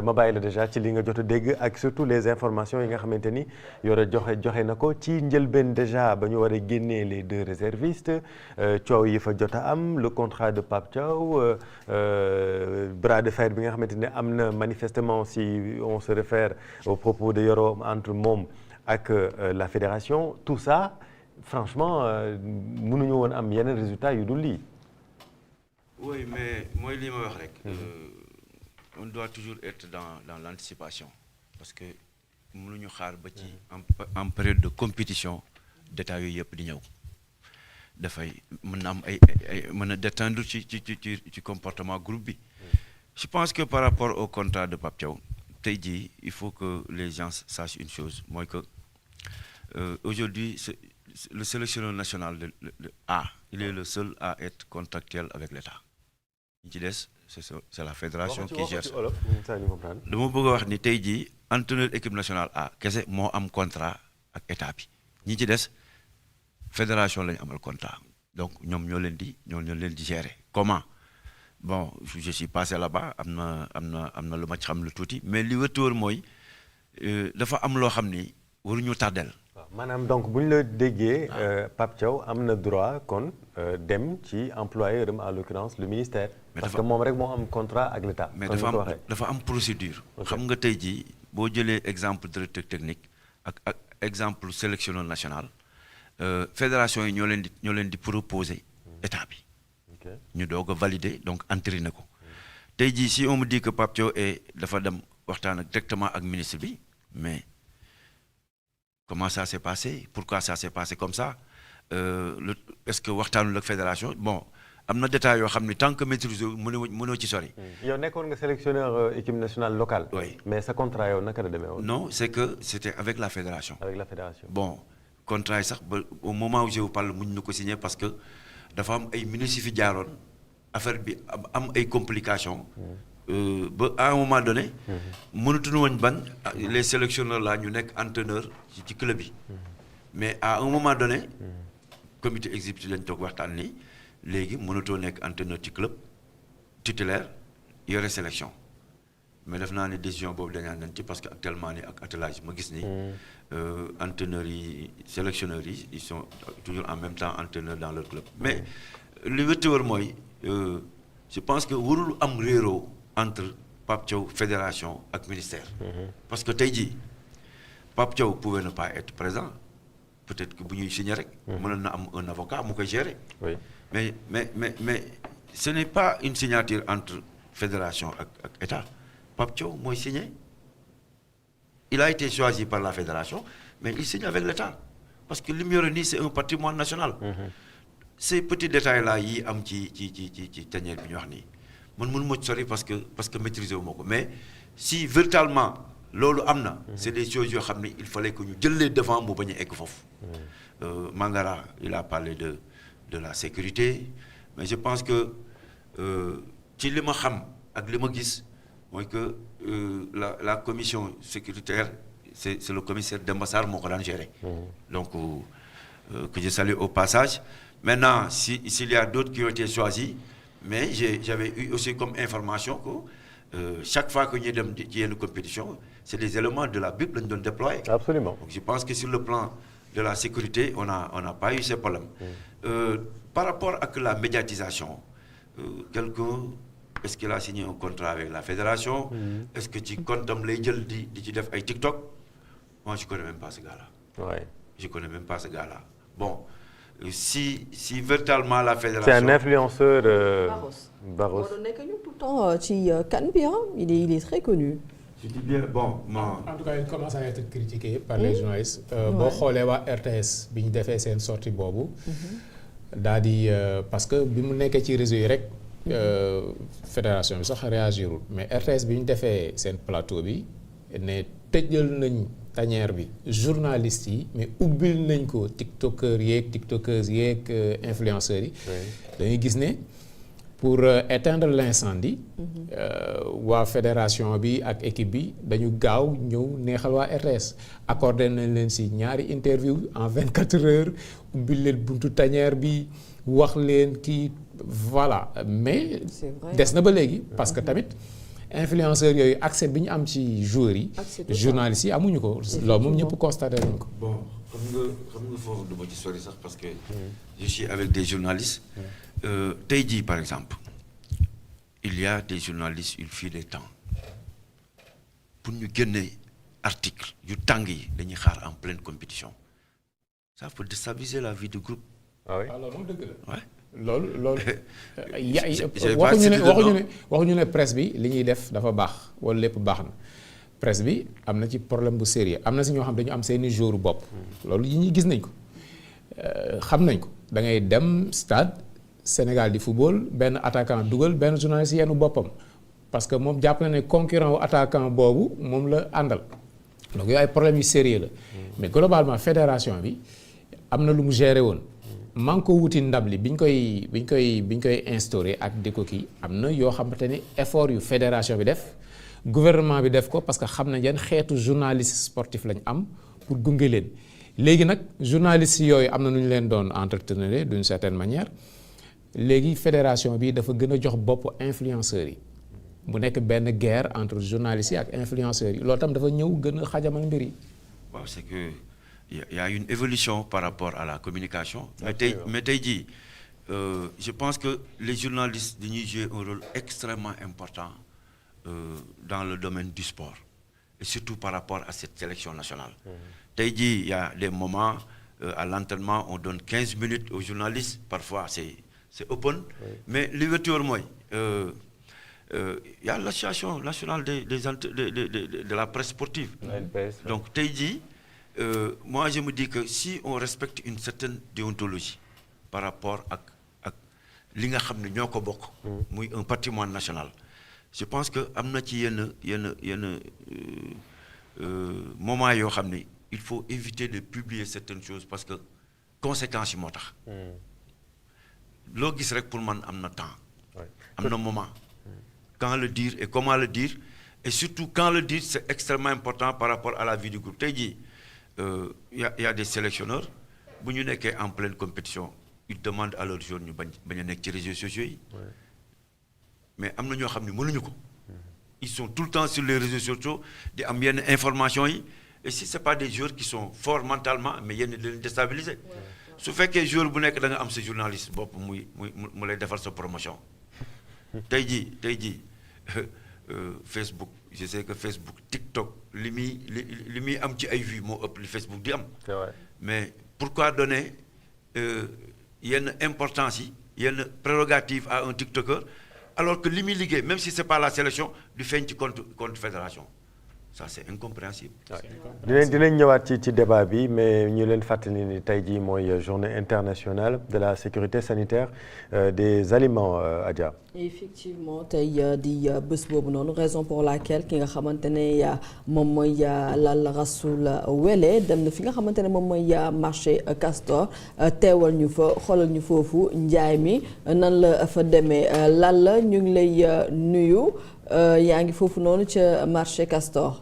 ma bàyyi la déjà ci li nga jot a dégg ak surtout les informations yi nga xamante ni Yoro joxe na ko ci njëlbeen déjà ba ñu war a génnee les 2 réservistes coow yi fa jot a am le contrat de Pape Thiaw bras de fer bi nga xamante ne am na manifestement si on se réfère aux propos de Yoro entre moom ak la fédération tout ça. Franchement mënuñu woon am yeneen résultats yu dul lii. oui mais mooy li ma wax rek. on doit toujours être dans l'anticipation parce que mënuñu xaar ba ci en période de compétition détails yooyu yëpp di ñëw dafay mën na am ay mën a détendre ci comportement groupe bi. je pense que par rapport au contrat de Pape Thiaw tey jii il faut que les gens sachent une chose mooy que aujourd'hui le sélectionneur national de A il est le seul à être contractuel avec l'État ñi ci des c'est la fédération qui gère ça dama bëgg a wax ni tey jii entraîneur équipe nationale A kese moo am contrat ak État bi ñi ci des fédération lañu amal contrat donc ñoom ñoo leen di gérer comment bon je suis passé là-bas am na lu ma ci xam lu tuuti mais li wëttóor mooy dafa am loo xam ni waruñu tardel maanaam donc bu ñu la déggee Pape Thiaw am na droit kon dem ci employeur am en l'occurrence le ministère. parce que moom rek moo am contrat ak l'État. mais dafa am procédure. xam nga tey jii boo jëlee exemple directeur technique ak exemple sélectionneur national fédération yi ñoo leen di proposer état bi. ñu doog a valider donc entériné ko. tey jii si on me dit que Pape Thiaw dafa dem waxtaan ak directement ak ministre bi mais. Comment ça s'est passé? Pourquoi ça s'est passé comme ça? Est-ce que waxtaanul ak fédération bon am na détails yoo xam ne tant que maîtriser mënoo ci sori. yow nekkoon nga sélectionneur équipe nationale locale. oui mais sa contrat yow naka la demee woon. non c'est que c'était avec la fédération. avec la fédération. bon contrat yi sax ba au moment où je vous parle muñ na ko signer parce que dafa am ay ministres fi jaaroon affaire bi am ay complications. ba à un moment donné. mënatuñu woon ban les sélectionneurs là ñu nekk entraîneur ci club yi. mais à un moment donné. comité exécutif lañ toog waxtaan ni léegi mënatoo nekk entraîneur ci club titulaire yore sélection mais def naa ne décision boobu dañaa nañ ci parce que actuellement ni ak attelage ma gis ni. entraîneurs yi sélectionneurs yi ils sont toujours en même temps entraîneurs dans leur club. mais li wétti war mooy je pense que warul am réeroo entre Pape Thiaw fédération ak ministère. parce que tey jii Pape Thiaw pouvait ne pas être présent peut-être que bu ñuy signer rek. mënoon na am un avocat mu koy gérer. oui mais ce n'est pas une signature entre fédération ak État Pape Thiaw mooy signé il a été choisi par la fédération mais il signe avec l'État parce que li mu yore nii c'est un patrimoine national. ces petits détails là yi am ci tanière bi ñu wax nii. man mënu ma sori parce que maîtriser wu ma ko mais si véritablement loolu am na. c'est des choses yoo xam ne il fallait que ñu jël les devants mu bañ a egg foofu. Mangara il a parlé de la sécurité mais je pense que ci li ma xam ak li ma gis mooy que la commission sécuritaire c'est le commissaire Demba Sarr moo ko daan gérer. donc que je salue au passage. Maintenant s'il y a d'autres qui ont été choisis mais j'avais eu aussi comme information que chaque fois que ñuy dem ci yenn compétition c'est des éléments de la Bible lañu doon déployer. Absolument. Donc je pense que sur le plan de la sécurité on n'a pas eu ces problèmes. Par rapport ak la médiatisation quelqu'un est-ce qu'il a signé un contrat avec la fédération. Est-ce que ci comptam lay jël di ci def ay TikTok. Moi je connais même pas ce gars-là. Ouais. Je connais même pas ce gars-là. Bon si véritablement la fédération. C'est un influenceur. Barros. moo doon nekk ñu tout le temps ci CAN bi il est très connu. Je dis bien bon moi. En tout cas il commence à être critiqué par les journalistes. boo xoolee waa RTS bi ñu defee seen sortie boobu. daal di parce que bi mu nekkee ci réseau yi rek. fédération bi sax réagirul mais RTS bi ñu defee seen plateau bi ne tëjal nañ tanière bi journalistes yi mais ubbil nañ ko tiktokers yeeg tiktokeuses yeeg influenceurs yi. dañuy gis ne pour éteindre l'incendie. waa fédération bi ak équipe bi dañu gaaw ñëw neexal waa RTS accordé nañ leen ci ñaari interview en 24 heures ubbil leen buntu tanière bi wax leen kii voilà mais des na ba léegi parce que tamit influenceurs yooyu accès bi ñu am ci joueurs yi journalistes yi amuñu ko loolu moom ñëpp constaté nañ ko. Bon xam nga foofu du ma ci sori sax parce que je suis avec des journalistes. Tey jii par exemple il y a des journalistes il fut des temps pour ñu génne article yu tàng yi dañuy xaar en pleine compétition ça peut déstabiliser la vie du groupe. Ah oui. Alors moom dëgg la. Ouais. loolu waxuñu waxuñu ne presse bi li ñuy def dafa baax wala lépp baax na presse bi am na ci problème bu sérieux am na si ñoo xam dañu am seeni jour bopp. loolu yi ñuy gis nañ ko xam nañ ko da ngay dem stade Sénégal di football benn attaquant dugal benn journaliste yenn boppam parce que moom jàpp na ne concurrent wu attaquant boobu moom la àndal donc yooyu ay problèmes yu sérieux la mais globalement fédération bi am na lu mu géré woon. maa ngi ko wuti ndab li biñ koy instauré ak di ko kii am na yoo xamante ne effort yu fédération bi def gouvernement bi def ko parce que xam na yan xeetu journaliste sportif lañ am pour gunge leen léegi nag journaliste yooyu am na nu ñu leen doon entretenir d'une certaine manière léegi fédération bi dafa gën a jox bopp influenceurs yi mu nekk benn guerre entre journalistes yi ak influenceurs yi loolu tam dafa ñëw gën a xajamal mbir yi. waaw c'est que il y a une évolution par rapport à la communication. mais tey jii je pense que les journalistes dañuy jouer un rôle extrêmement important dans le domaine du sport et surtout par rapport à cette sélection nationale. tey jii il y a des moments à l'entraînement on donne 15 minutes aux journalistes parfois c'est open. mais li wér mooy il y a l'association nationale de la presse sportive. donc tey jii. Moi je me dis que si on respecte une certaine déontologie par rapport ak li nga xam ne ñoo ko bokk. muy un patrimoine national. je pense que am na ci yenn moment yoo xam ne il faut éviter de publier certaines choses parce que conséquences yi moo tax. loo gis rek pour man am na temps. am na moment. quand le dire et comment le dire et surtout quand le dire c'est extrêmement important par rapport à la vie du groupe tey jii. Y a des sélectionneurs bu ñu nekkee en pleine compétition ils demandent à leurs joueurs ñu bañ a nekk ci réseaux sociaux yi. mais am na ñoo xam ne mënuñu ko. ils sont tout le temps sur les réseaux sociaux di am yenn information yi et si c'est pas des joueurs qui sont forts mentalement mais yenn di leen déstabiliser. su fekkee joueur bu nekk da nga am sa journaliste bopp mu lay defal sa promotion. tey jii Facebook je sais que Facebook TikTok li muy am ci ay vues moo ëpp li Facebook di am. C'est vrai. mais pourquoi donner yenn importance yi yenn prérogative à un TikToker alors que li muy liggéey même si c'est pas la sélection du feeñ ci compte fédération ça c'est incompréhensible. dinañ ñëwaat ci débat bi mais ñu leen fàttali ni tey jii mooy journée internationale de la sécurité sanitaire des aliments Adja. effectivement tey di bés boobu noonu raison pour laquelle ki nga xamante ne moom mooy Lalla Rassoul Wele dem na fi nga xamante ne moom mooy marché Castor teewal ñu fa xoolal ñu foofu njaay mi nan la fa demee Lalla ñu ngi lay nuyu yaa ngi foofu noonu ca marché Castor.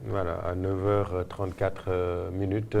Voilà à 9h34 minutes.